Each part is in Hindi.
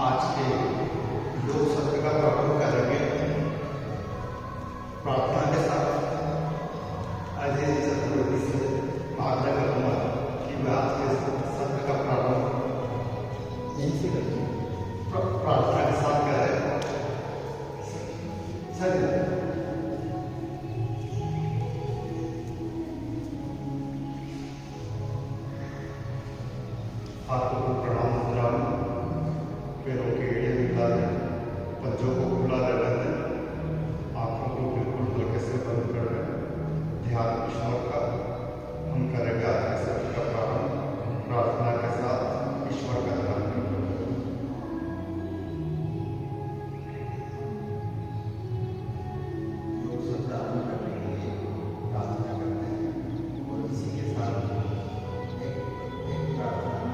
आज के योग सत्र का प्रारंभ करेंगे प्रार्थना के साथ। अजय चतुर्वेदी से आग्रह करूंगा कि मैं आज के सत्र का प्रारंभ यहीं से करें, प्रार्थना के साथ करें। सर हाथों को प्रणाम मुद्रा में, पैरों के एड़े मिला दें, पंजों को खुला रहने दें, आंखों को बिल्कुल हल्के से बंद कर दें। ध्यान ईश्वर का हम करेंगे आज के सत्र का प्रारंभ प्रार्थना के साथ। ईश्वर का ध्यान योग सत्र आरंभ करने के लिए प्रार्थना करते हैं और इसी के साथ एक प्रार्थना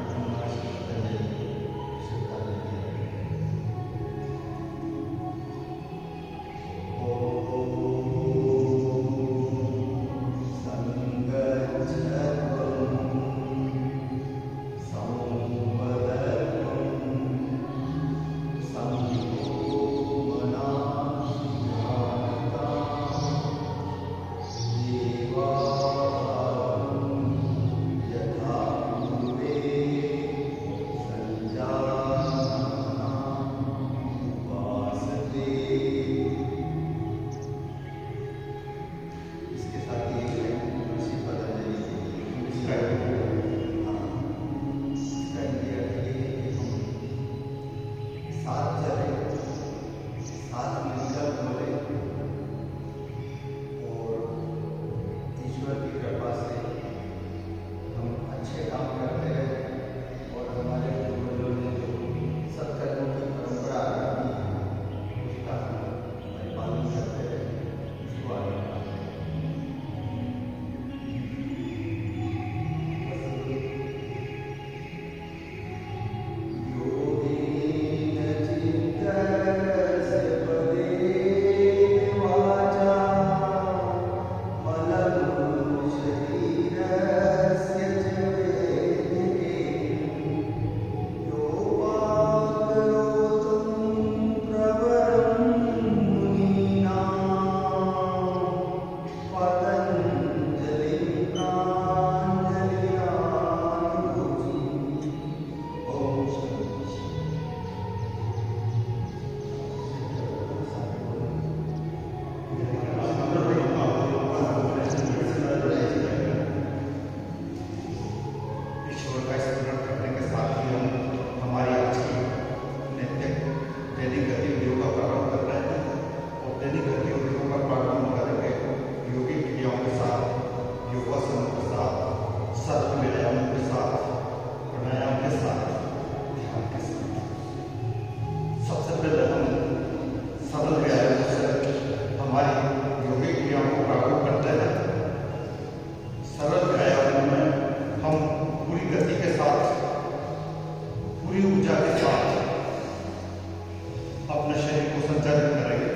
अपने शरीर को संचालित करेंगे।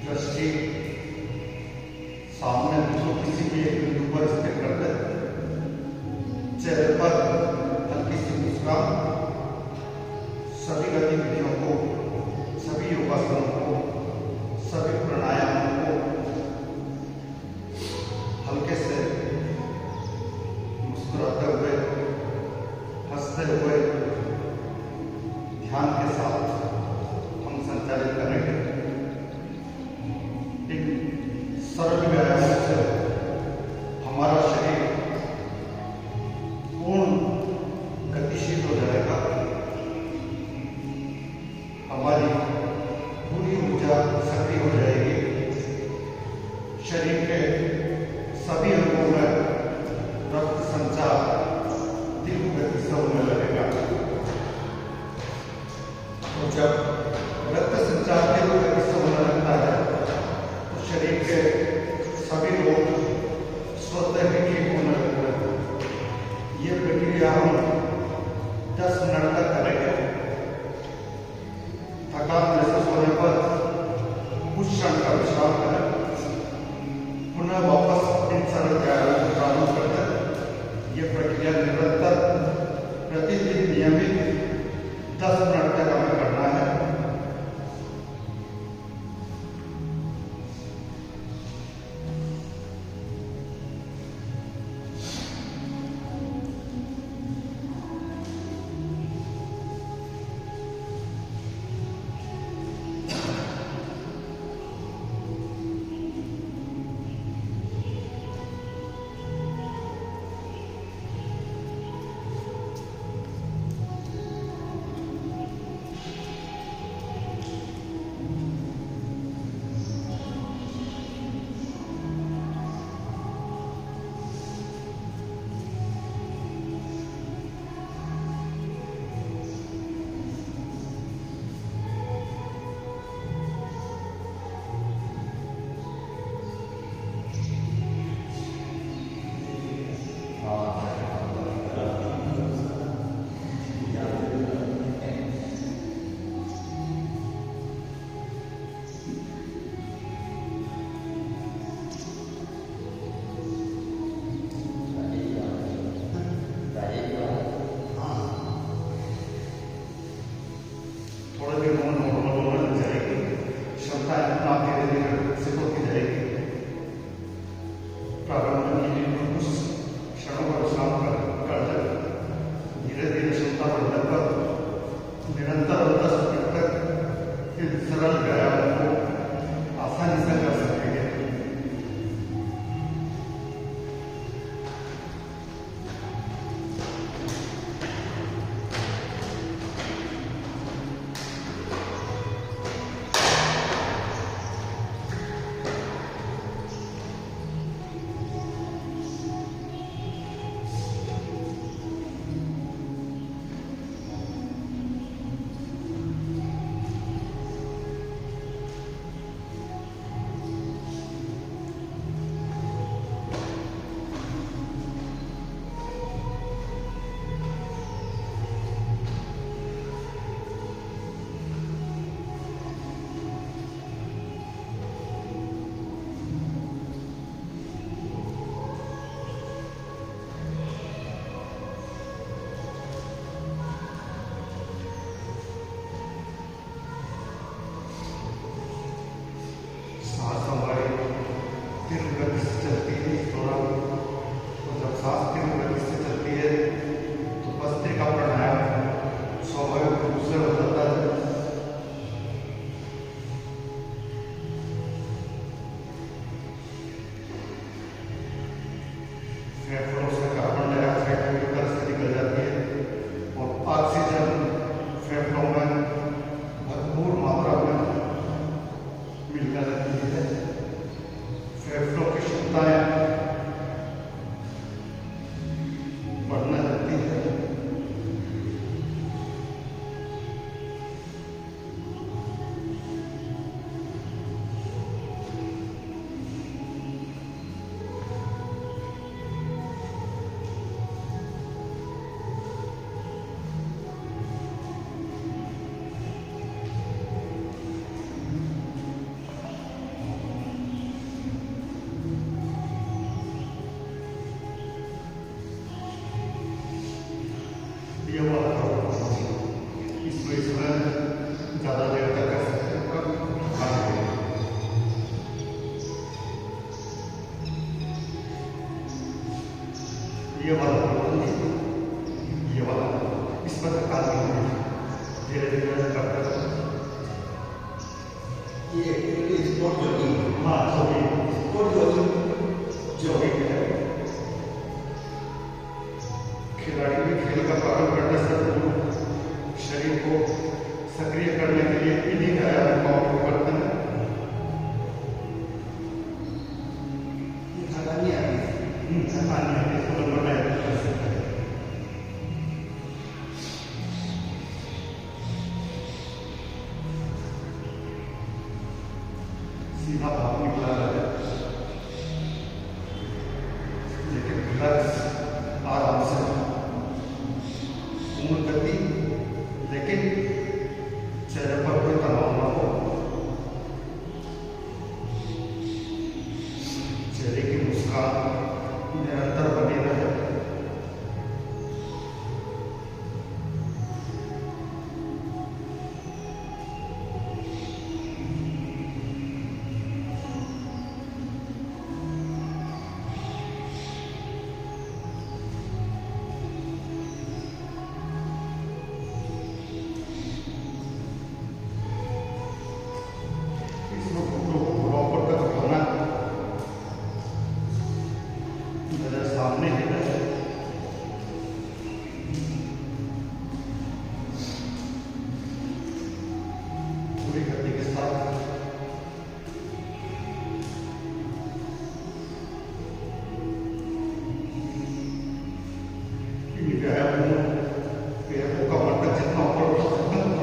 दृष्टि सामने बिल्कुल किसी भी एक बिंदु पर स्थिर कर दे। चेहरे पर हल्की सी मुस्कान। सभी गतिविधियों को, सभी योगासनों को, सभी प्राणायामों को हल्के से मुस्कुराते हुए, हंसते हुए, ध्यान के साथ हम संचालित करेंगे। इन सरल व्यायामों से हमारा शरीर पूर्ण गतिशील हो जाएगा। हमारी पूरी ऊर्जा सक्रिय हो जाएगी। शरीर के सभी अंगों में रक्त संचार तीव्र गति से होने लगेगा। तो जब रक्त संचार तीव्र गति से होने लगता है तो शरीर के सभी रोग स्वतः ही ठीक होने लगते हैं। ये प्रक्रिया हम 10 मिनट तक करेंगे। थकान महसूस होने पर कुछ क्षण का विश्राम करें, पुनः वापस इन सरल व्यायामों को प्रारंभ कर दें। ये प्रक्रिया निरंतर फेफड़ों से कार्बन डाइऑक्साइड पूरी तरह से निकल जाती है और ऑक्सीजन फेफड़ों में भरपूर मात्रा में मिलने लगती है। फेफड़ों की क्षमताएं बढ़ने लगती है। ये वाला इसमें ज़्यादा देर तक कर सकते हैं। ये वाला इस पर काम धीरे धीरे करते हैं। ये स्पोर्ट जॉगिंग, हाँ स्पोर्ट जॉगिंग है। खिलाड़ी भी खेल का पालन करने से शरीर को सक्रिय करने के लिए इन्हीं व्यायाम का उपयोग करते हैं। थकानी आती है, तुरंत बनाए कर सकते हैं। सीधा भाव निकला है, लेकिन रिलैक्स आराम से पूर्ण गति, लेकिन चेहरे पर कोई तनाव ना हो। चेहरे की मुस्कान निरंतर बनी रहे। सामने ही रहे। पूरी गति के साथ पैरों का मर्कज जितना ऊपर उठा सकता है।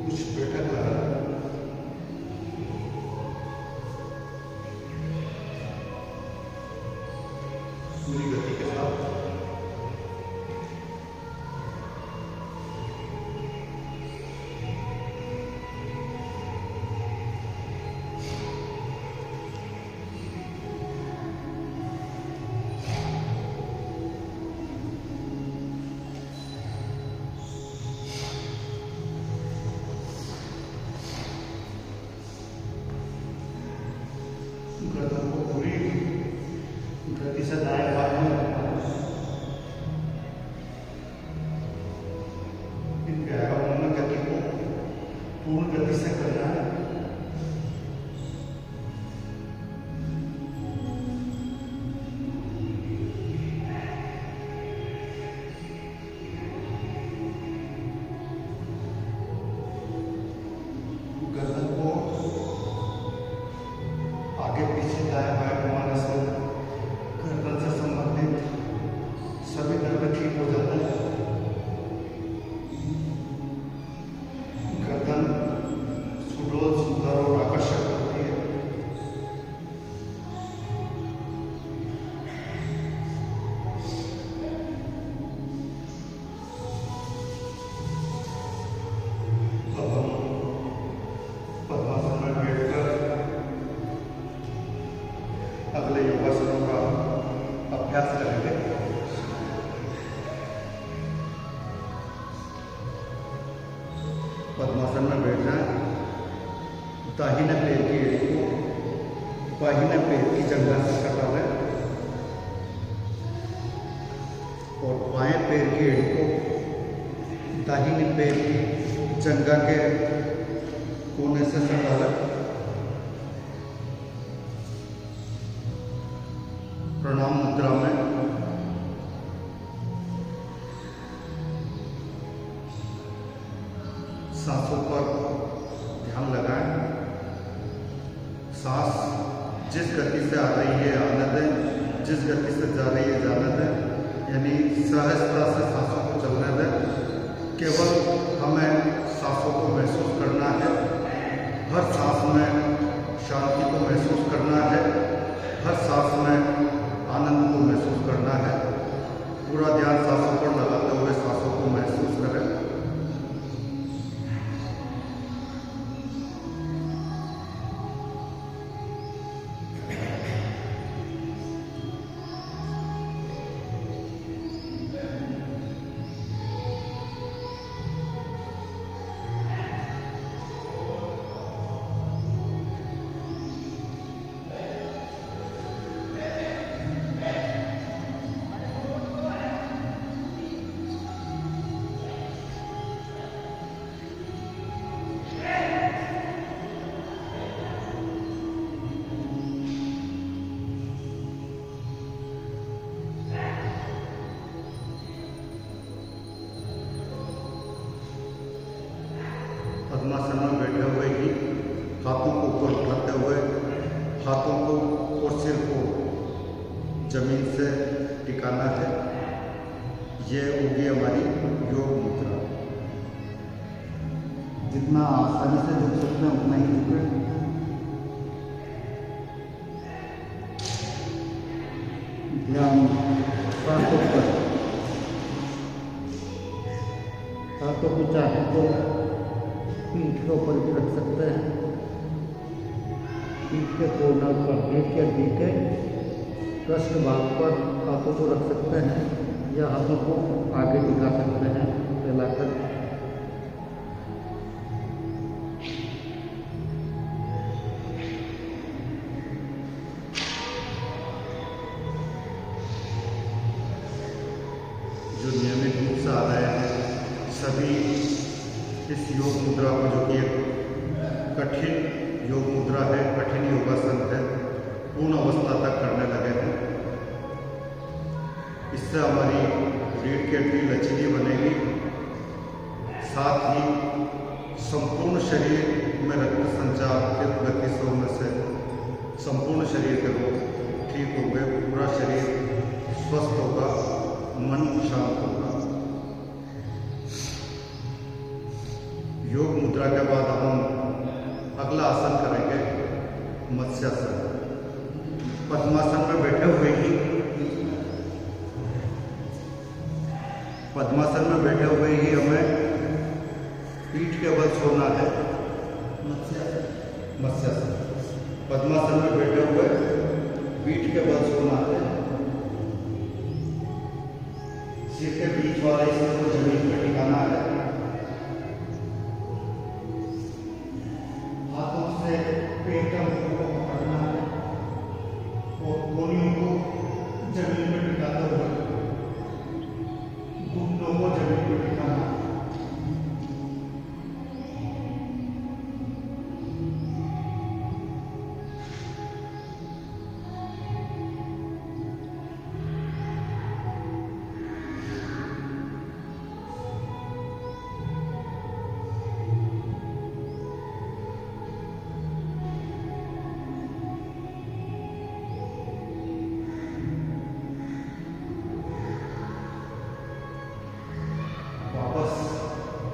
कुछ बैठक लगा पूरी गति के साथ। गर्दन को पूरी गति से दाएं भाग में रखना है। इन व्यायामों में गति को पूर्ण गति से करना है। गर्दन को में बैठ जाए। दाहिने पैर की एड़ी को बाहिने पैर की जंघा से सटा लें और बाएं पैर की एड़ी को दाहिने पैर की जंघा के कोने से सटा लें। प्रणाम मुद्रा में सांसों पर ध्यान लगाएं। सांस जिस गति से आ रही है आने दें, जिस गति से जा रही है जाने दें, यानी सहजता से सांसों को चलने दें। केवल हमें सांसों को महसूस करना है, हर सांस में शांति को महसूस करना है, हर सांस में आनंद को महसूस करना है। पूरा ध्यान सांसों पर लगाते हुए सांसों को महसूस करें। पद्मासन में बैठे हुए ही हाथों को ऊपर उठाते हुए हाथों को और सिर को जमीन से टिकाना है। ये होगी हमारी योग मुद्रा। जितना आसानी से झुक सकते हैं उतना ही झुके। ध्यान सांसों पर। हाथों को चाहे तो पीठ के ऊपर भी रख सकते हैं। पीठ के कोर्नर पर पेट के हड्डी के पृष्ठ भाग पर हाथों को रख सकते हैं या हाथों को आगे दिखा सकते हैं फैलाकर। जो नियमित रूप से आ रहे हैं सभी इस योग मुद्रा को, जो कि एक कठिन योग मुद्रा है, कठिन योगासन है, पूर्ण अवस्था तक करने लगे हैं। इससे हमारी रीढ़ की हड्डी लचीली बनेगी, साथ ही संपूर्ण शरीर में रक्त संचार के गति से होने से संपूर्ण शरीर के रोग ठीक होंगे, पूरा शरीर स्वस्थ होगा, मन शांत होगा। योग मुद्रा के बाद हम अगला आसन करेंगे, मत्स्यासन। पद्मासन में बैठे हुए ही हमें पीठ के बल छोड़ना है। मत्स्यासन। पद्मासन में बैठे हुए पीठ के बल छोड़ना है। सिर के बीच वाला हिस्से को जमीन पर टिकाना है। हाथों से पेट का मुंह को पकड़ना है और कोहनियों को जमीन पर टिकाते हुए घुटनों को जमीन पर टिकाना है।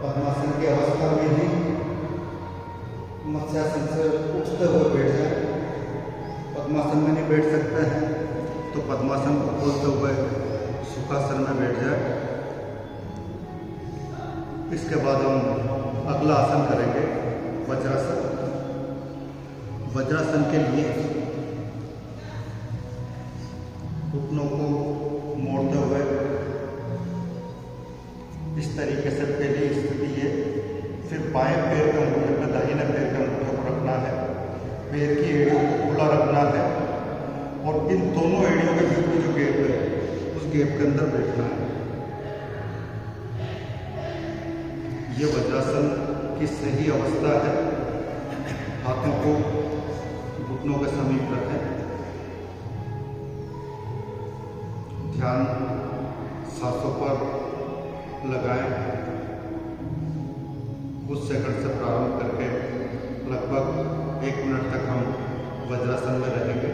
पद्मासन की अवस्था में ही मत्स्यासन से उठते हुए बैठ जाए। पद्मासन में नहीं बैठ सकते हैं तो पद्मासन को खोलते हुए सुखासन में बैठ जाए। इसके बाद हम अगला आसन करेंगे, वज्रासन। वज्रासन के लिए घुटनों को मोड़ते हुए इस तरीके से पहली स्थिति है, फिर बाएं पैर का पैर की एड़ियों को खुला रखना है और इन दोनों एड़ियों के बीच में जो गैप है उस गैप के अंदर बैठना है। ये वज्रासन की सही अवस्था है। हाथों को घुटनों के समीप रखें। ध्यान सांसों पर लगाएं। कुछ सेकंड से प्रारंभ करके लगभग 1 मिनट तक हम वज्रासन में रहेंगे।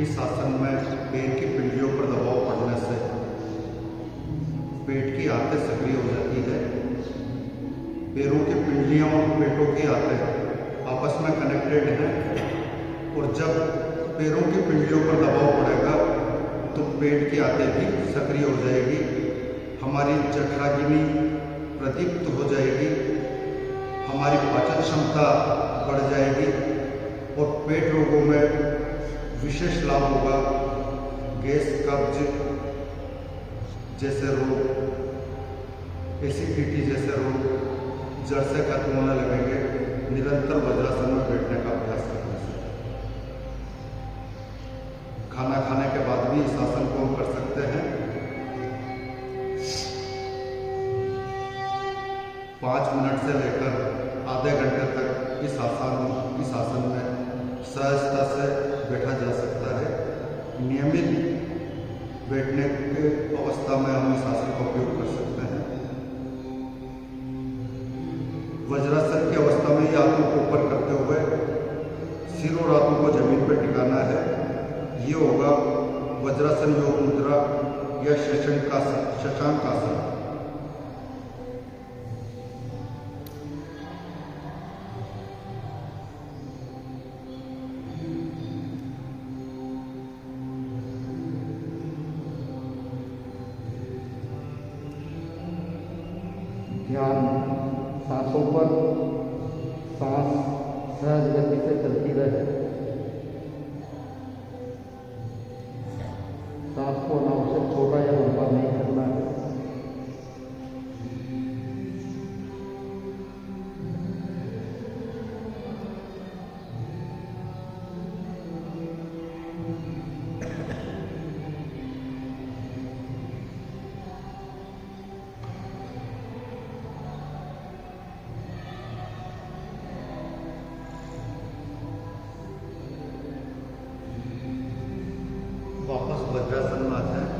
इस आसन में पैर की पिंडलियों पर दबाव पड़ने से पेट की आंतें सक्रिय हो जाती है। पैरों की पिंडलियां और पेटों की आंतें आपस में कनेक्टेड हैं और जब पैरों की पिंडलियों पर दबाव पड़ेगा तो पेट की आंतें भी सक्रिय हो जाएगी। हमारी जठराग्नि प्रदीप्त हो जाएगी। हमारी पाचन क्षमता बढ़ जाएगी और पेट रोगों में विशेष लाभ होगा। गैस, कब्ज जैसे रोग, एसिडिटी जैसे रोग जड़ से खत्म होने लगेंगे निरंतर वज्रासन में बैठने का अभ्यास करने से। खाना खाने के बाद भी इस आसन को हम कर सकते हैं। 5 मिनट से लेकर आधे घंटे तक इस आसन में सहजता से बैठा जा सकता है। नियमित बैठने के अवस्था में हम इस आसन का उपयोग कर सकते हैं। वज्रासन की अवस्था में ही हाथों को ऊपर करते हुए सिर और हाथों को जमीन पर टिकाना है। ये होगा वज्रासन योग मुद्रा या शशांक आसन। ध्यान सांसों पर। सांस सहज गति से चलती रहे। सांस को अनावश्यक छोटा या लंबा नहीं करना है। वापस वज्रासन में आते हैं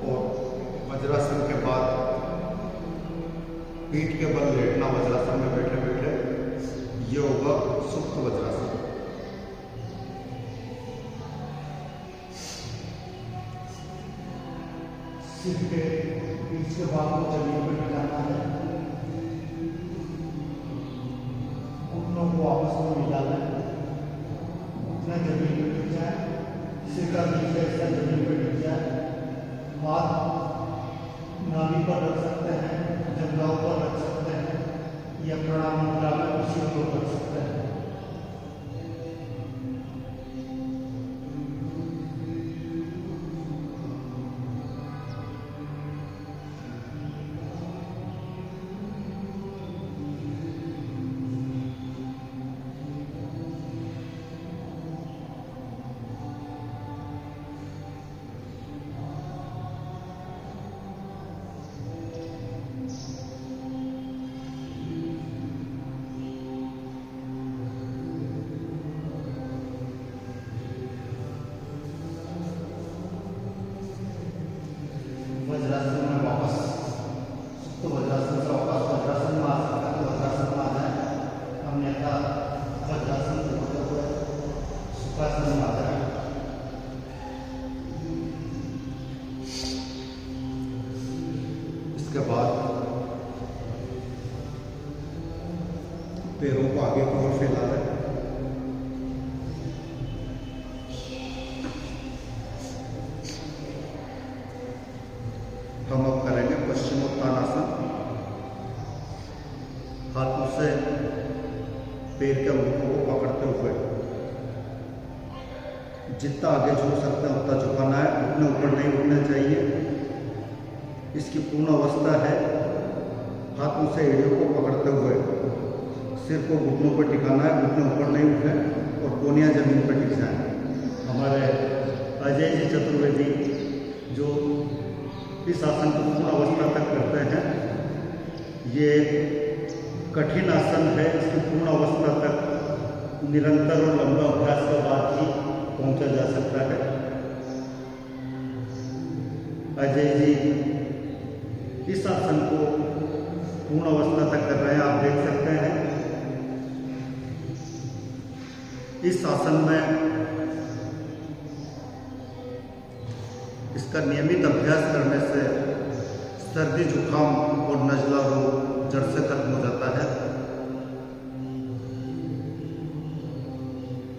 और वज्रासन के बाद पीठ के बल लेटना। वज्रासन में बैठे बैठे ये होगा सुप्त वज्रासन। सिर के पीठ के भाग को जमीन पर टिकाना है। घुटनों को आपस में मिलाना है। घुटने जमीन पर टिक जाए। सिर का नीचे हिस्सा जमीन पर टिक जाए। हाथ नाभि पर रख सकते हैं, जंघाओं पर रख सकते हैं या प्रणाम मुद्रा में उसी को रख सकते हैं। वज्रासन में वापस तो वज्रासन से वापस वज्रासन में आ सकता है। वज्रासन में आ जाए। अन्यथा वज्रासन से होते हुए सुखासन में आ जाए। इसके बाद पैरों को आगे की ओर फैला दें। हम अब करेंगे पश्चिमोत्तानासन। हाथों से पैर के अंगूठों को पकड़ते हुए जितना आगे झुक सकते हैं उतना झुकाना है, घुटने ऊपर नहीं उठने चाहिए। इसकी पूर्ण अवस्था है हाथों से एड़ियों को पकड़ते हुए सिर को घुटनों पर टिकाना है, घुटने ऊपर नहीं उठे और कोनियाँ जमीन पर टिक जाएं। हमारे अजय जी चतुर्वेदी जो इस आसन को पूर्ण अवस्था तक करते हैं, ये कठिन आसन है। इसकी पूर्ण अवस्था तक निरंतर और लंबा अभ्यास के बाद ही पहुंचा जा सकता है। अजय जी इस आसन को पूर्ण अवस्था तक कर रहे हैं, आप देख सकते हैं। इस आसन में इसका नियमित अभ्यास करने से सर्दी जुकाम और नजला रोग जड़ से खत्म हो जाता है।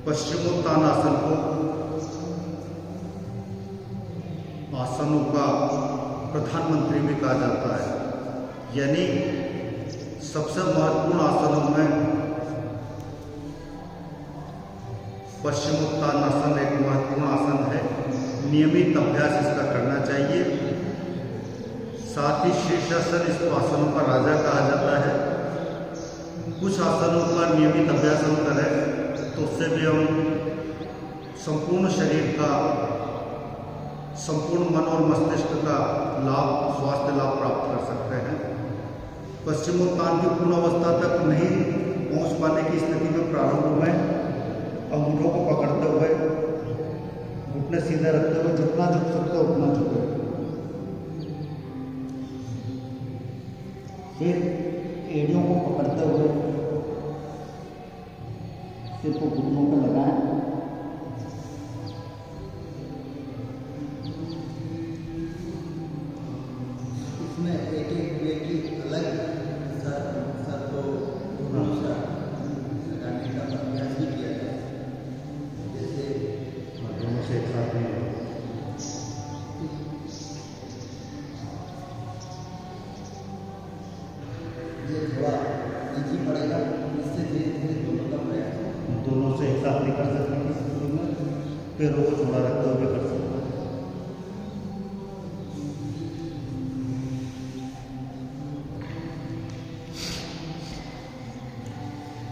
पश्चिमोत्तान आसन को आसनों का प्रधानमंत्री भी कहा जाता है, यानी सबसे महत्वपूर्ण आसनों में पश्चिमोत्तान आसन एक महत्वपूर्ण आसन है। नियमित अभ्यास इसका करना चाहिए। साथ ही शीर्षासन, इसको आसनों का राजा कहा जाता है। कुछ आसनों का नियमित अभ्यास हम करें तो उससे भी हम संपूर्ण शरीर का, संपूर्ण मन और मस्तिष्क का लाभ, स्वास्थ्य लाभ प्राप्त कर सकते हैं। पश्चिमोत्तान की पूर्ण अवस्था तक नहीं पहुंच पाने की स्थिति में प्रारंभ में अंगूठों को पकड़ते हुए, घुटने सीधे रखते हुए जितना झुक सकते हो उतना झुके। फिर एड़ियों को पकड़ते हुए सिर को घुटनों पर लगाएं। इसमें एक एक वे की अलग सर को लगाने का अभ्यास भी किया जाए। जैसे दोनों से एक साथ नहीं ये थोड़ा ईजी पड़ेगा, इससे धीरे धीरे दोनों का प्रयास। दोनों से एक साथ नहीं कर सकते की स्थिति में पैरों को जोड़ा रखते हुए कर सकते हैं।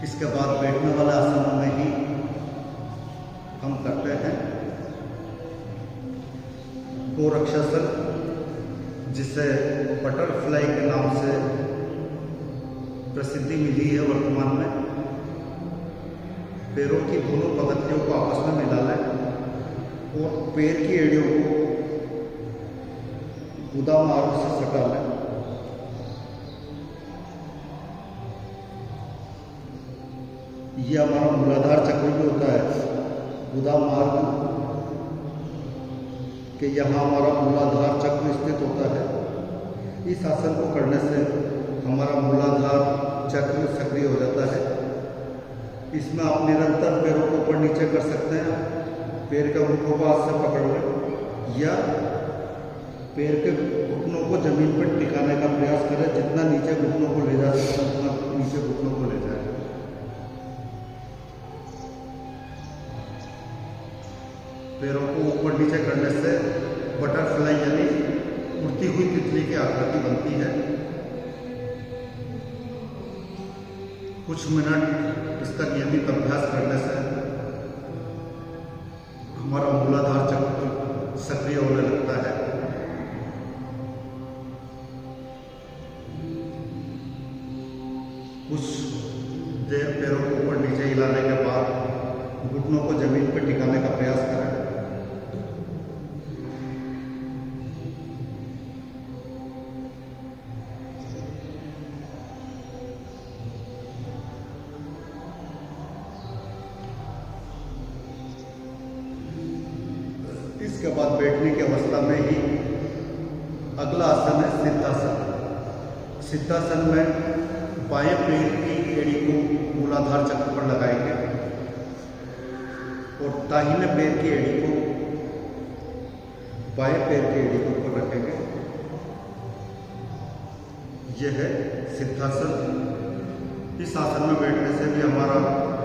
इसके बाद बैठने वाले आसनों में ही हम करते हैं गोरक्षासन, जिसे बटरफ्लाई के नाम से प्रसिद्धि मिली है वर्तमान में। पैरों की दोनों पगतियों को आपस में मिला लें और पैर की एड़ियों को गुदा मार्ग से सटा लें। यह हमारा मूलाधार चक्र भी होता है। गुदा मार्ग के यहाँ हमारा मूलाधार चक्र स्थित होता है। इस आसन को करने से हमारा मूलाधार चक्र सक्रिय हो जाता है। इसमें आप निरंतर पैरों को ऊपर नीचे कर सकते हैं। पैर के अंगूठों को हाथ से पकड़ लें या पैर के घुटनों को जमीन पर टिकाने का प्रयास करें। जितना नीचे घुटनों को ले जा सकते हैं उतना नीचे घुटनों को ले जाए। पैरों को ऊपर नीचे करने से बटरफ्लाई यानी उड़ती हुई तितली की आकृति बनती है। कुछ मिनट इसका नियमित अभ्यास करने से हमारा मूलाधार चक्र सक्रिय होने लगता है। कुछ देर पैरों को ऊपर नीचे हिलाने के बाद घुटनों को जमीन पर टिकाने का प्रयास करें। इसके बाद बैठने की अवस्था में ही अगला आसन है सिद्धासन। सिद्धासन में बाएं पैर की एड़ी को मूलाधार चक्र पर लगाएंगे और दाहिने पैर की एड़ी को बाएं पैर की एड़ी के ऊपर रखेंगे। यह है सिद्धासन। इस आसन में बैठने से भी हमारा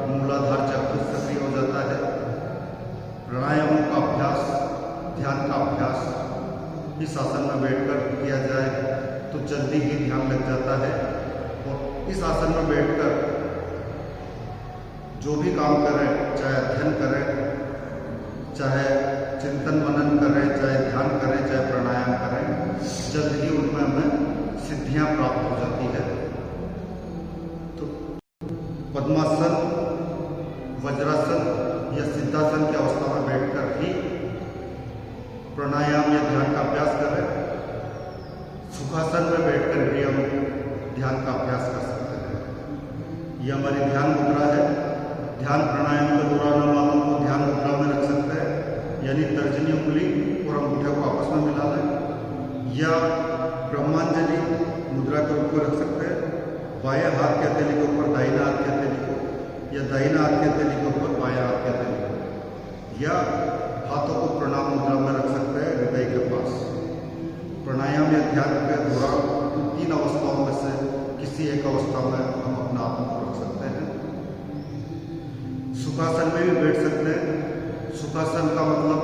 मूलाधार चक्र सक्रिय हो जाता है। प्राणायाम इस आसन में बैठकर किया जाए तो जल्दी ही ध्यान लग जाता है। और इस आसन में बैठकर जो भी काम करें, चाहे अध्ययन करें, चाहे चिंतन मनन करें, चाहे ध्यान करें, चाहे प्राणायाम करें, जल्द ही उनमें हमें सिद्धियां प्राप्त हो जाती है। तो पद्मासन, वज्रासन या सिद्धासन की अवस्था में बैठकर ही प्राणायाम या ध्यान का अभ्यास करें। सुखासन में बैठकर भी हम ध्यान का अभ्यास कर सकते हैं। यह हमारी ध्यान मुद्रा है। ध्यान प्राणायाम के दौरान हम हाथों को ध्यान मुद्रा में रख सकते हैं, यानी तर्जनी उंगली और अंगूठे को आपस में मिला लें, या ब्रह्मांजलि मुद्रा के ऊपर रख सकते हैं। बाएं हाथ के हथेली के ऊपर दाहिना हाथ के हथेली को, या दाहिना हाथ के हथेली के ऊपर बायां हाथ के हथेली को, या हाथों को प्रणाम मुद्रा में रख सकते हैं हृदय के पास। प्राणायाम या ध्यान के दौरान तीन अवस्थाओं में से किसी एक अवस्था में हम अपना आप को रख सकते हैं। सुखासन में भी बैठ सकते हैं। सुखासन का मतलब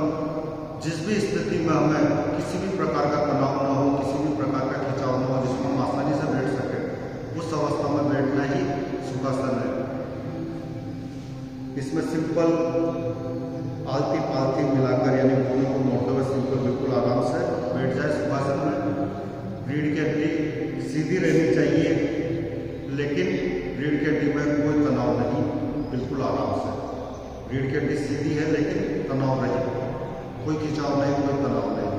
जिस भी स्थिति में हमें किसी भी प्रकार का तनाव न हो, किसी भी प्रकार का खिंचाव न हो, जिसमें हम आसानी से बैठ सकें, उस अवस्था में बैठना ही सुखासन है। इसमें सिंपल आलती पालती मिलाकर, यानी दोनों को मोड़ते हुए सिंपल बिल्कुल आराम से बैठ जाए सुखासन में। रीढ़ की हड्डी सीधी रहनी चाहिए, लेकिन रीढ़ की हड्डी में कोई तनाव नहीं, बिल्कुल आराम से। रीढ़ की हड्डी सीधी है लेकिन तनाव नहीं, कोई खिंचाव नहीं, कोई तनाव नहीं।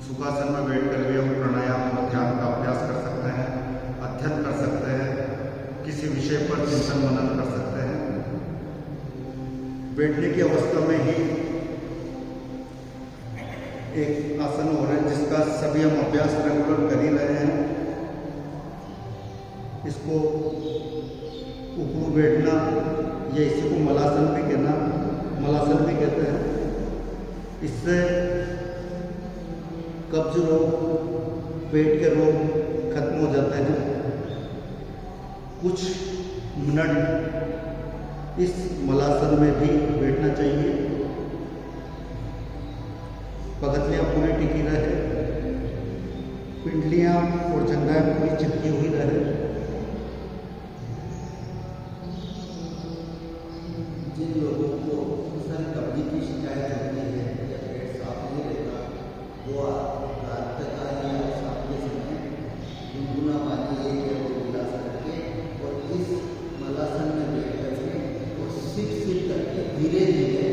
सुखासन में बैठकर भी हम प्राणायाम और ध्यान का अभ्यास कर सकते हैं, अध्ययन कर सकते हैं, किसी विषय पर चिंतन मनन कर सकते हैं। बैठने की अवस्था में ही एक आसन हो रहा है जिसका सभी हम अभ्यास रेगुलर कर ही रहे हैं। इसको उकड़ू बैठना, या इसी को मलासन भी कहते हैं। इससे कब्ज रोग, पेट के रोग खत्म हो जाते हैं। कुछ मिनट इस मलासन में भी बैठना चाहिए। पगथियाँ पूरी टिकी रहे, पिंडलियाँ और जंघाएं पूरी चिपकी हुई रहे। जिन लोगों को सर कब्जी की शिकायत होती है या पेट साफ नहीं रहता, वो रात तक या शाम के समय गुनगुना पानी एक या दो गिलास करके और इस मलासन में बैठ करके और सिप करके धीरे धीरे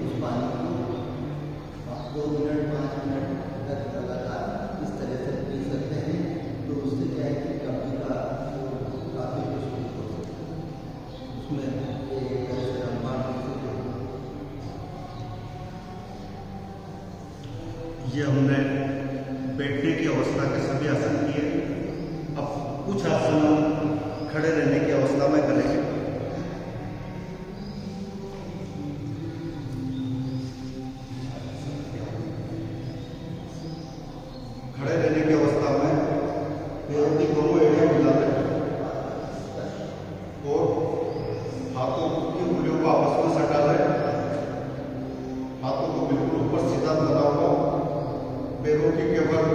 उस पानी को 2 मिनट 5 मिनट तक लगातार इस तरह से पी सकते हैं। तो उससे क्या है कि कब्जी का काफ़ी कुछ हो सकता है। उसमें ये हमने बैठने की अवस्था के सभी आसन किए। अब कुछ आसन हम खड़े रहने की अवस्था में करेंगे। खड़े रहने की अवस्था में पैरों की दोनों एड़ियां मिला लें और हाथों की उंगलियों को आपस में सटा लें। हाथों को बिल्कुल ऊपर सीधा दबा हुआ, पैरों की केवल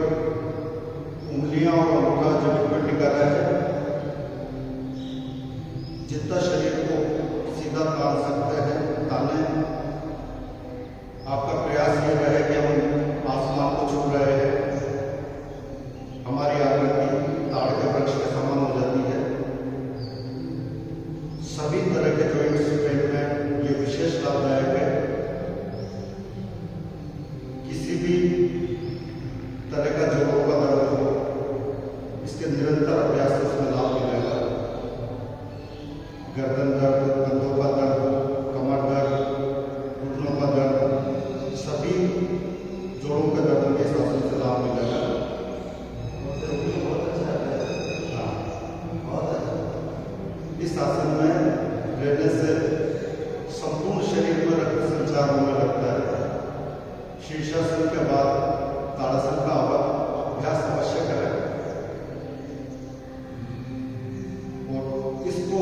उंगलियां और अंगूठा जमीन पर टिका रहे। जितना शरीर को सीधा तान सकते हैं ताने। आपका प्रयास ये रहे कि हम आसमान को छू रहे हैं। हमारी आकृति ताड़ के वृक्ष के समान हो जाती है। सभी तरह के जॉइंट्स में ये विशेष लाभदायक है। किसी भी तरह का जोड़ों का दर्द हो, इसके निरंतर अभ्यास से उसमें लाभ मिलेगा। गर्दन दर्द, कंधों का दर्द, कमर दर्द, घुटनों का दर्द, सभी जोड़ों के दर्द के हिसाब से लाभ मिलेगा। इस आसन में रहने से संपूर्ण शरीर में रक्त संचार होने लगता है। शीर्षासन के बाद ताड़ासन का अभ्यास अवश्य करें और इसको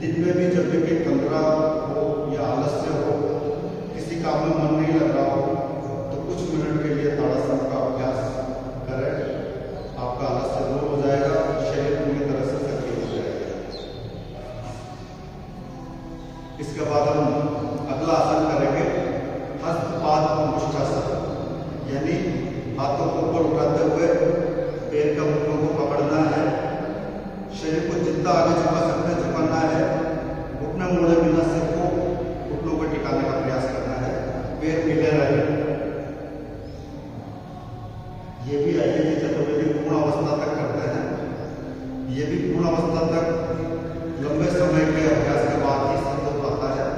दिन में भी जब भी तंद्रा हो या आलस्य हो, किसी काम में मन नहीं लग रहा हो, तो इसके बाद हम अगला आसन करेंगे हस्तपाद मुष्टासन, यानी हाथों को ऊपर उठाते हुए पैर का घुटनों को पकड़ना है, शरीर को जितना आगे झुका सकते हैं झुकाना है, घुटने मोड़े बिना सिर को घुटनों पर टिकाने का प्रयास करना है, पैर मिले रहे। ये भी आगे चतुर्वेदी पूर्ण अवस्था तक करते हैं। ये भी पूर्ण अवस्था तक लंबे समय के अभ्यास के बाद ही संतोष आता है।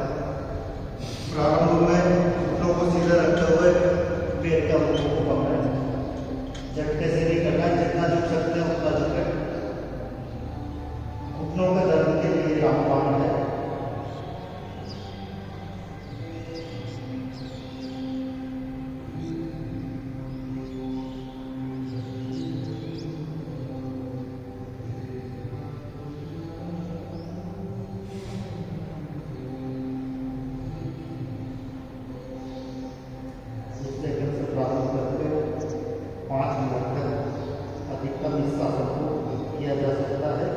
प्रारंभ में घुटनों को सीधे रखते हुए पैर का घुटनों को पकड़ें, झटके से नहीं करना, जितना झुक सकते हैं उतना झुके। घुटनों के दर्द के लिए रामबाण है। प्रारंभ करते हुए 5 मिनट तक अधिकतम इस आसन को किया जा सकता है।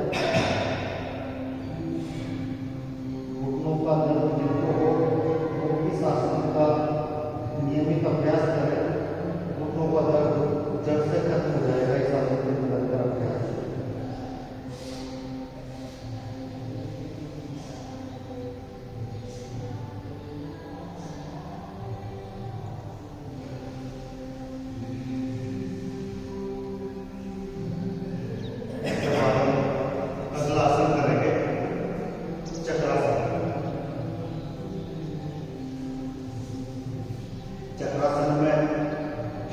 घुटनों का दर्द जिनको हो वो इस आसन का नियमित अभ्यास करें, घुटनों का दर्द जड़ से खत्म हो जाएगा इस आसन के निरंतर अभ्यास। चक्रासन में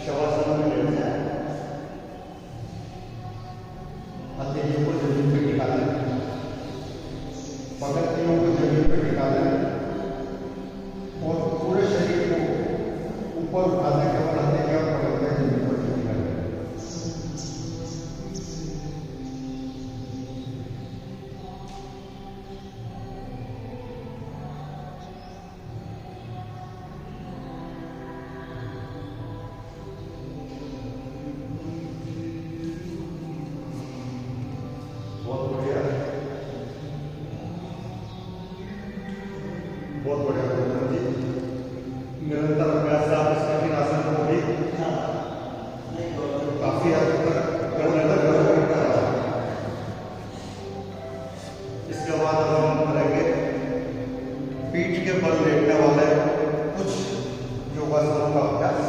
शवासन में लेट जाए, हथेलियों को जमीन पर टिका लें, पगथियों को जमीन पर टिका लें और पूरे शरीर को ऊपर उठाने के बाद हथेलियां और पगथियां जमीन पर टिका लें। बहुत बढ़िया गुरुदेव जी, निरंतर अभ्यास से आप इस कठिन आसन को भी काफी हद तक करने लगे हो। इसके बाद अब हम करेंगे पीठ के बल लेटने वाले कुछ योगासनों का अभ्यास।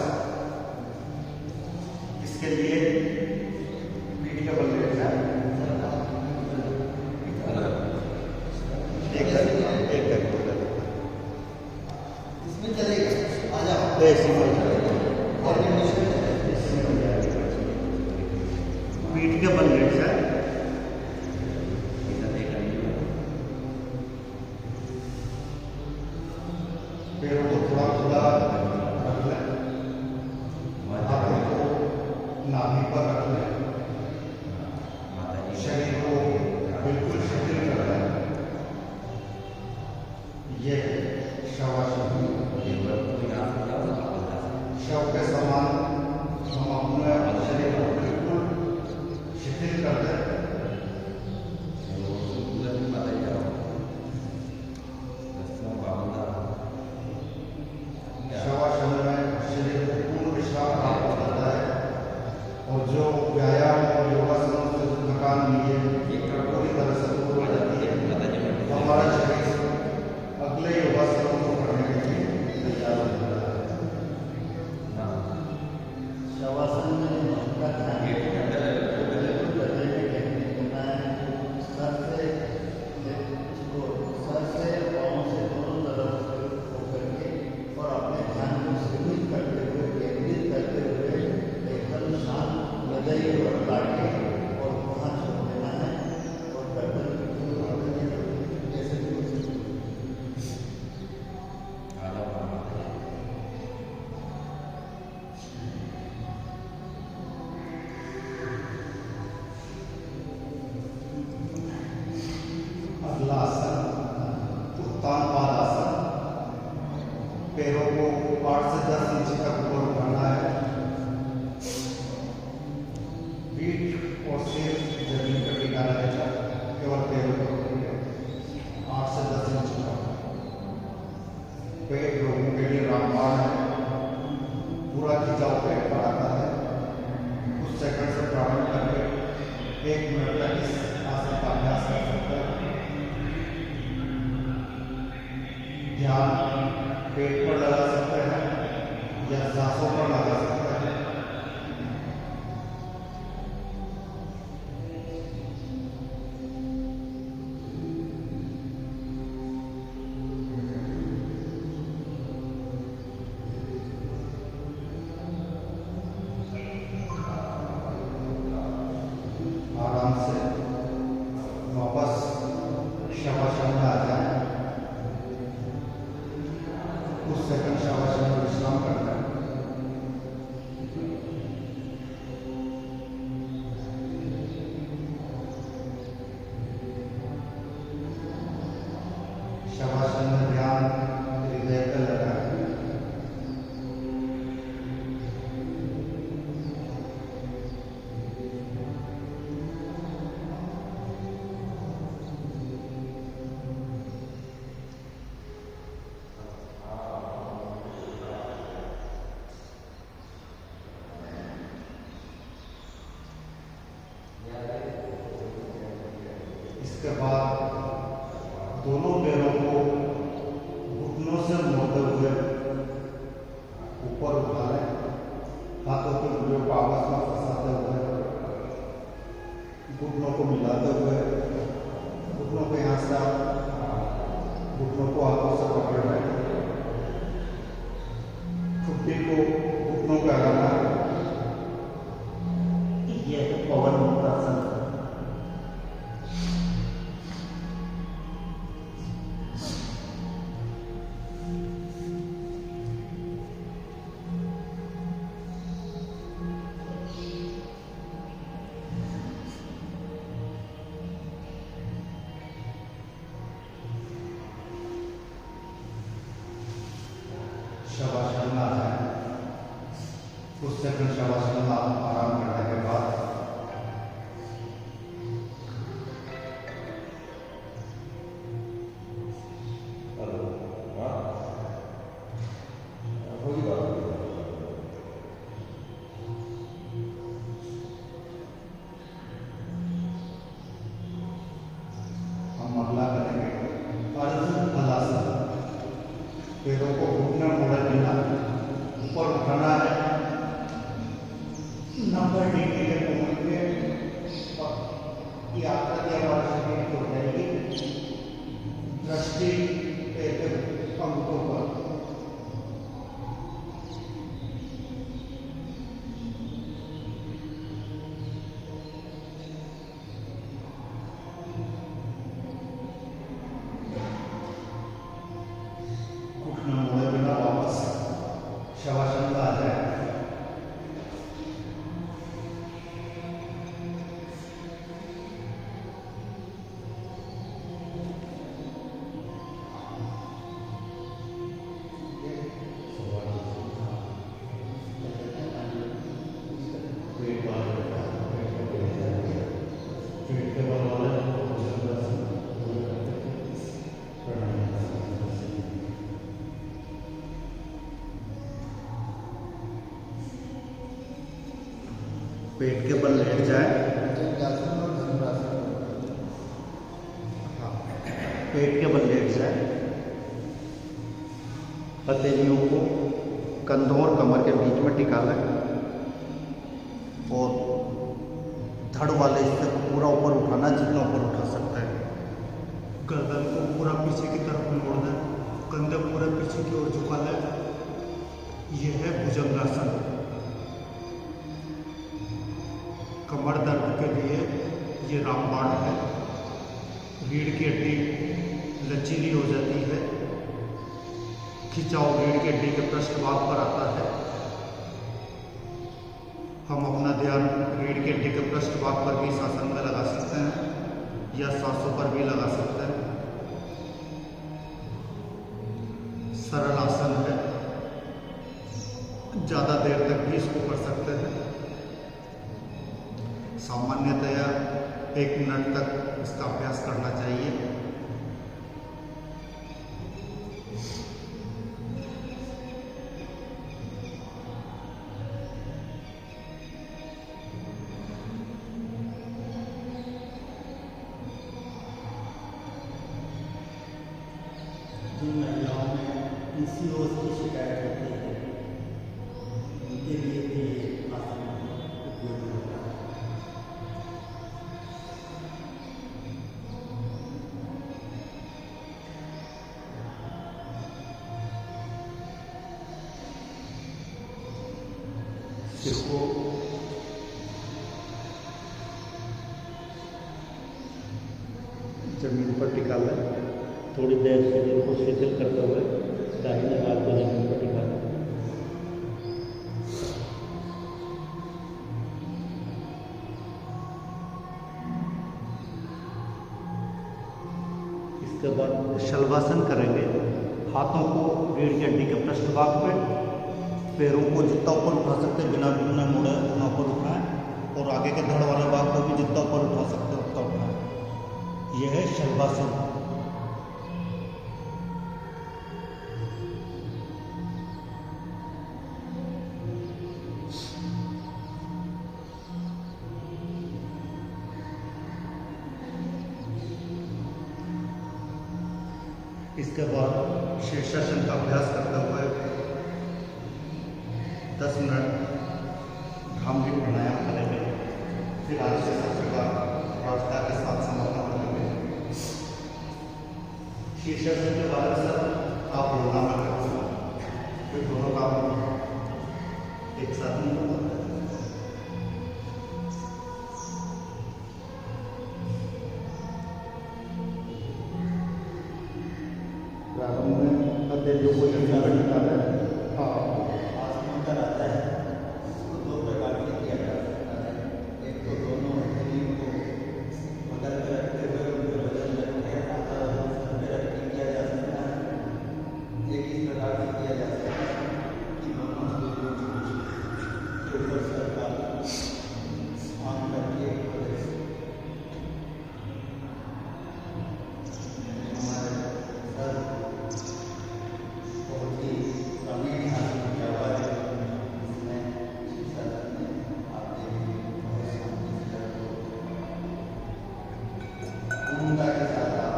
इसके लिए पीठ के बल लेट जाए, चलेगा, आ जाओ। पीठ के बल लेट जाए, पैरों को थोड़ा खुला रख लें, हाथों को नाभि पर रख लें, शरीर को बिल्कुल शिथिल कर लें। ये शवासन, शव के समान हम अपने शरीर को बिल्कुल शिथिल कर दें। शवासन में शरीर को पूर्ण विश्राम प्राप्त होता है और जो व्यायाम और योगासनों से जो थकान मिली है पूरी तरह से दूर हो जाती है। हमारा शरीर अगले योगासनों को करने के लिए तैयार हो जाता है। शवासन में पेट रोगों के लिए रामबाण है। पूरा खिंचाव पेट पर आता है। कुछ सेकंड से प्रारंभ करके 1 मिनट तक इस आसन का अभ्यास कर सकते हैं। ध्यान पेट पर लगा सकते हैं या सांसों पर लगा सकते हैं। आराम से वापस शवासन में आ जाए। कुछ सेकंड शवासन में विश्राम करना है। शवासन में ध्यान हृदय पर लगाए। इसके बाद दोनों पैरों को घुटनों से मोड़ते हुए ऊपर उठा लें। हाथों के गुड़ियों को आपस में फंसाते हुए, घुटनों को मिलाते हुए, घुटनों के यहाँ से आप घुटनों को हाथों से पकड़ लें। ठुड्डी को घुटनों पे लगाना है। यह है पवन मुक्तासन। शवासन में आ जाए। कुछ सेकंड शवासन में आराम करने के बाद हम अगला करेंगे अर्ध हलासन। पैरों को घुटने मोड़े बिना ऊपर उठाना है। 90 डिग्री के कोण पे ये आकृति हमारे शरीर की हो जाएगी। दृष्टि पैर के अंगों पर। घुटने मोड़े बिना वापस शवासन में आ जाए। पेट के बल लेट जाए। हाँ, पेट के बल लेट जाए। हथेलियों को कंधों और कमर के बीच में टिका लें और धड़ वाले हिस्से को पूरा ऊपर उठाना, जितना ऊपर उठा सकते हैं। गर्दन को पूरा पीछे की तरफ मोड़ दें। कंधे पूरे पीछे की ओर झुका लें। यह है भुजंगासन। कमर दर्द के लिए ये रामबाण है। रीढ़ की हड्डी लचीली हो जाती है। खिंचाव रीढ़ की हड्डी के पृष्ठभाग पर आता है। हम अपना ध्यान रीढ़ की हड्डी के पृष्ठभाग पर भी इस आसन में लगा सकते हैं या सांसों पर भी लगा सकते हैं। सरल आसन है। ज़्यादा देर तक भी इसको कर सकते हैं। सामान्यतया 1 मिनट तक इसका अभ्यास करना चाहिए। जिन महिलाओं में PCOS की शिकायत होती है उनके लिए भी ये आसन उपयोगी होता है। सिर को जमीन पर टिका लें। थोड़ी देर शरीर को शिथिल करते हुए दाहिने हाथ को जमीन पर टिका लें। इसके बाद शलभासन करेंगे। हाथों को रीढ़ की हड्डी के पृष्ठभाग पे, पैरों को जितना ऊपर उठा सकते बिना डूबने मुड़े उतना ऊपर उठाएं और आगे के धड़ वाले भाग को भी जितना ऊपर उठा सकते उतना उठाएं। यह है शलभासन। इसके बाद शीर्षासन का अभ्यास करते हुए 10 मिनट भ्रामरी प्राणायाम करेंगे। फिर आज से सबसे बाद प्रार्थना के साथ समापन करेंगे। शीर्षासन के बाद सब आप रोना में करेंगे। फिर दोनों काम एक साथ नहीं होता। प्रारंभ में अध्ययन को निकाले। हाँ, आसन का रहता है उसको दो प्रकार से किया जा सकता है। एक तो दोनों शरीर को बगल में रखते हुए उनके वजन रखते सर में रख के किया जा सकता है। एक इस प्रकार से किया जा सकता है कि दोनों के ऊपर सर का आंख करके हमारे सर बहुत ही प्रवीण आसन की आवाज है। इसमें शीर्षासन में आप देखिए बहुत शांति से पूर्णता के साथ आप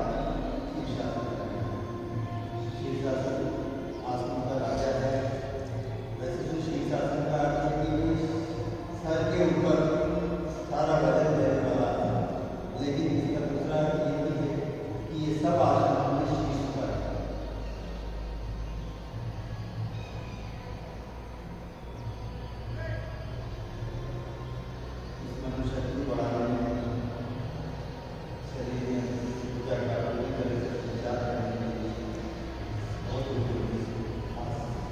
शीर्षासन करें। शीर्षासन आसनों का राजा है। वैसे तो शीर्षासन का अर्थ है कि सर के ऊपर सारा वजन रहने वाला है, लेकिन इसका दूसरा अर्थ ये भी है कि ये सब आसन अपने शीर्ष पर है। इस मनुष्य बढ़ाने में शरीर में ऊर्जा का पूरी तरह से संचार करने के लिए बहुत उपयोगी आसन है।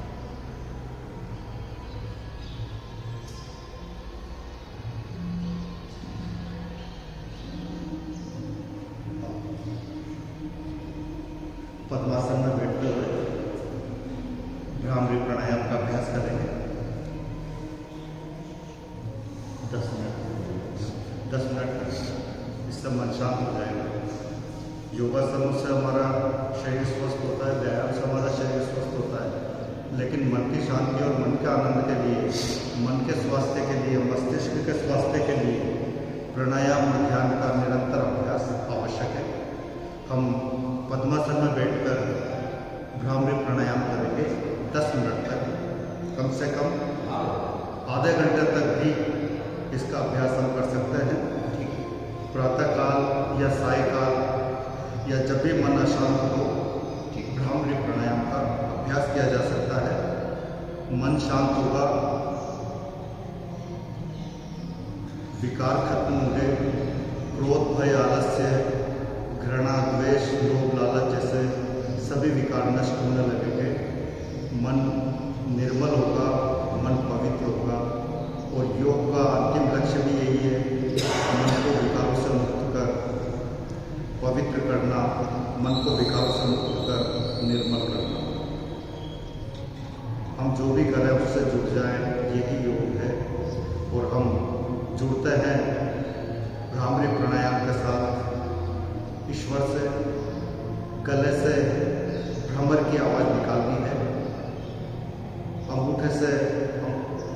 पद्मासन में बैठते हुए भ्रामरी प्राणायाम का अभ्यास करेंगे। 10 मिनट इससे मन शांत हो जाएगा। योगासनों से हमारा शरीर स्वस्थ होता है, व्यायाम से हमारा शरीर स्वस्थ होता है, लेकिन मन की शांति और मन के आनंद के लिए, मन के स्वास्थ्य के लिए, मस्तिष्क के स्वास्थ्य के लिए प्राणायाम और ध्यान का निरंतर अभ्यास आवश्यक है। हम पद्मासन में बैठकर भ्रामरी प्राणायाम करेंगे 10 मिनट तक, कम से कम आधे घंटे तक भी इसका अभ्यास हम कर सकते हैं। प्रातःकाल या सायकाल या जब भी मन अशांत हो भ्रामरी प्राणायाम का अभ्यास किया जा सकता है। मन शांत होगा, विकार खत्म होंगे, क्रोध, भय, आलस्य, घृणा, द्वेष, लोभ, लालच जैसे सभी विकार नष्ट होने लगेंगे। मन निर्मल होगा, मन पवित्र होगा। और योग का अंतिम लक्ष्य भी यही है, मन को विकारों से मुक्त कर पवित्र करना, मन को विकारों से मुक्त कर निर्मल करना। हम जो भी करें उससे जुड़ जाएं, यही योग है। और हम जुड़ते हैं भ्रामरी प्राणायाम के साथ ईश्वर से। गले से भ्रमर की आवाज़ निकालनी है। अंगूठे से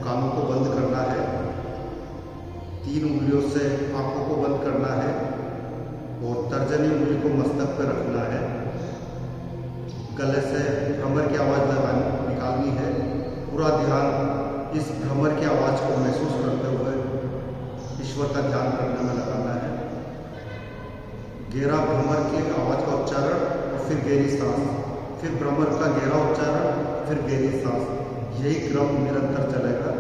कानों को बंद करना है। 3 उंगलियों से आंखों को बंद करना है और तर्जनी उंगली को मस्तक पर रखना है। गले से भ्रमर की आवाज़ निकालनी है। पूरा ध्यान इस भ्रमर की आवाज़ को महसूस करते हुए ईश्वर का ध्यान करने में लगाना है। गहरा भ्रमर की आवाज़ का उच्चारण और फिर गहरी सांस, फिर भ्रमर का गहरा उच्चारण, फिर गहरी सांस, यही क्रम निरंतर चलेगा।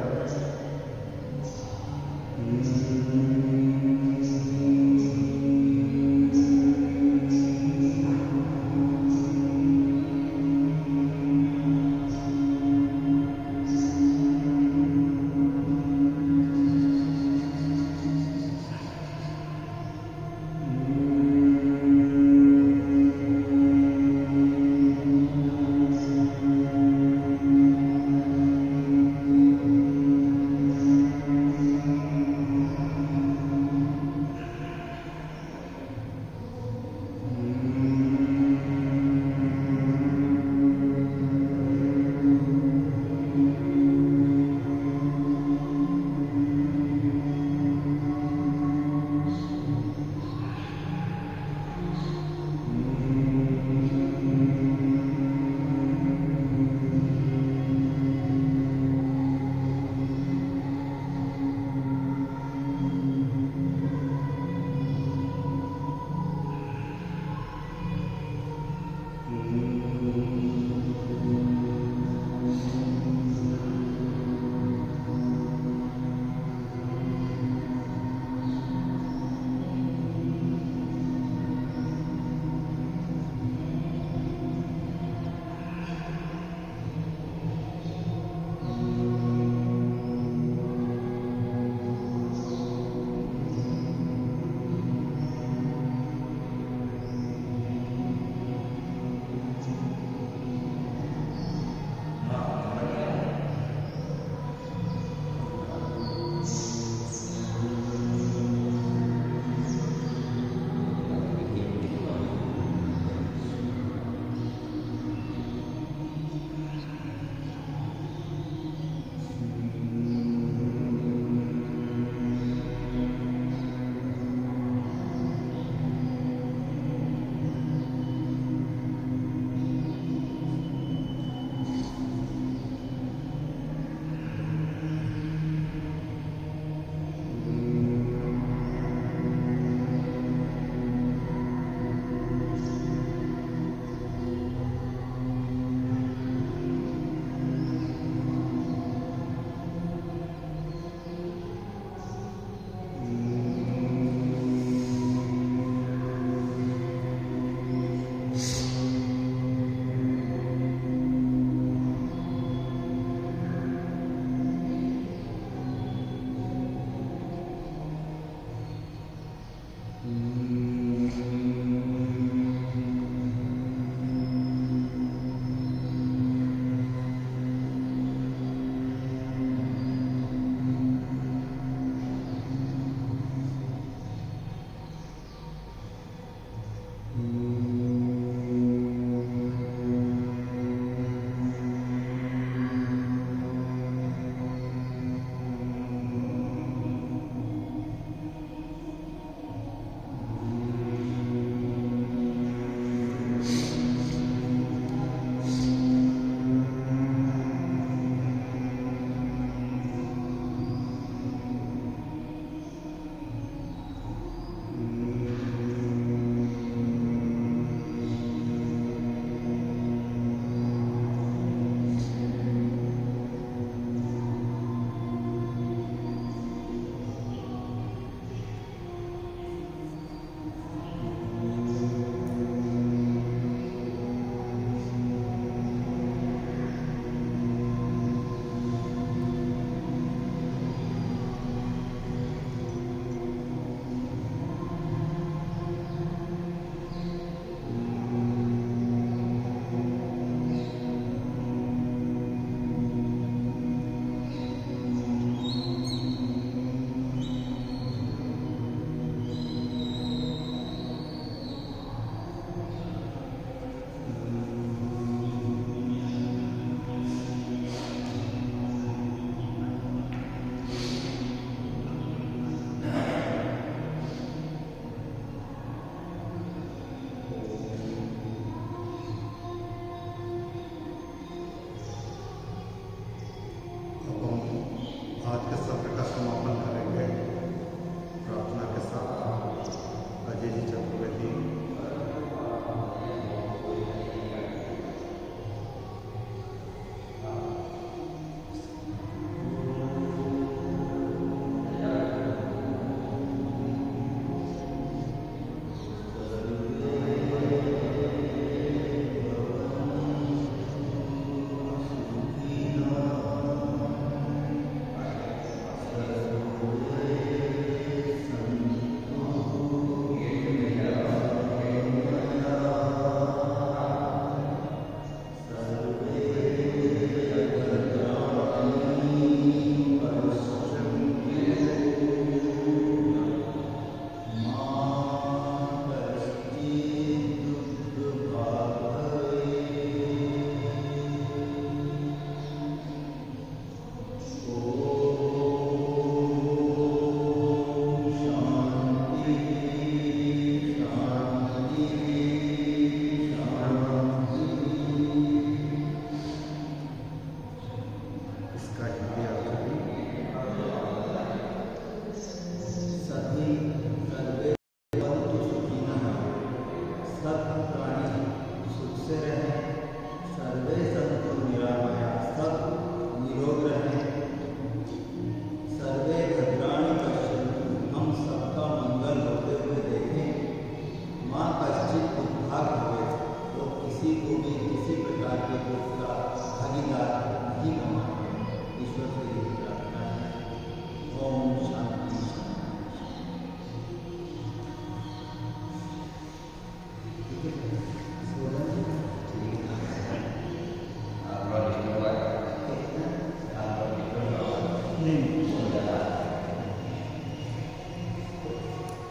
नहीं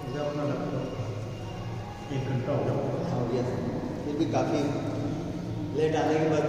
मुझे अपना लगता 1 घंटा हो गया। हाँ भैया, फिर भी काफ़ी लेट आने के बाद